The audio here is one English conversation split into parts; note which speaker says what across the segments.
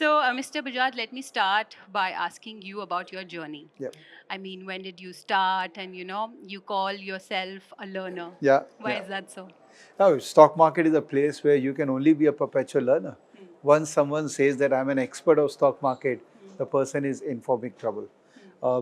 Speaker 1: Mr. Bajaj, let me start by asking you about your journey.
Speaker 2: Yep.
Speaker 1: I mean, when did you start? And you call yourself a learner.
Speaker 2: Yeah.
Speaker 1: Why is that so?
Speaker 2: Now, stock market is a place where you can only be a perpetual learner. Once someone says that I'm an expert of stock market, the person is in for big trouble.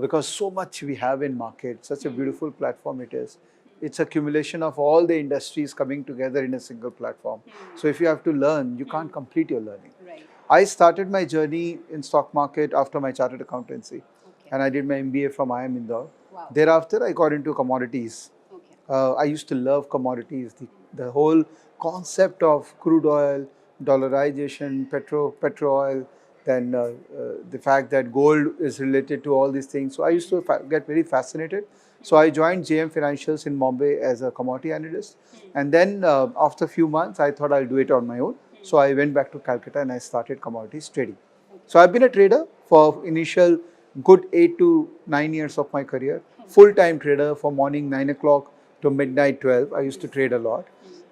Speaker 2: Because so much we have in market, such a beautiful platform it is. It's accumulation of all the industries coming together in a single platform. So if you have to learn, you can't complete your learning.
Speaker 1: Right.
Speaker 2: I started my journey in stock market after my chartered accountancy,
Speaker 1: Okay.
Speaker 2: and I did my MBA from IIM Indore.
Speaker 1: Wow.
Speaker 2: Thereafter, I got into commodities.
Speaker 1: Okay.
Speaker 2: I used to love commodities. The whole concept of crude oil, dollarization, petro oil, then the fact that gold is related to all these things. So I used to get very fascinated. So I joined JM Financials in Mumbai as a commodity analyst. And then after a few months, I thought I'll do it on my own. So I went back to Calcutta and I started commodities trading. So I've been a trader for initial good 8 to 9 years of my career. Full-time trader for morning 9 o'clock to midnight 12. I used to trade a lot.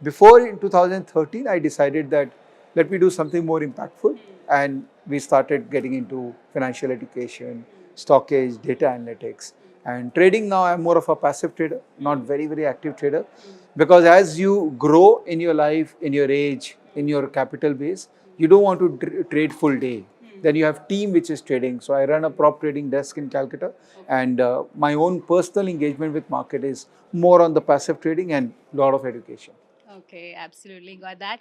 Speaker 2: Before in 2013, I decided that let me do something more impactful, and we started getting into financial education, StockEdge, data analytics, and trading. Now I'm more of a passive trader, not very active trader, because as you grow in your life, in your age, in your capital base, you don't want to trade full day. Then you have team which is trading. So I run a prop trading desk in Calcutta, and my own personal engagement with market is more on the passive trading and lot of education.
Speaker 1: Okay, absolutely got that.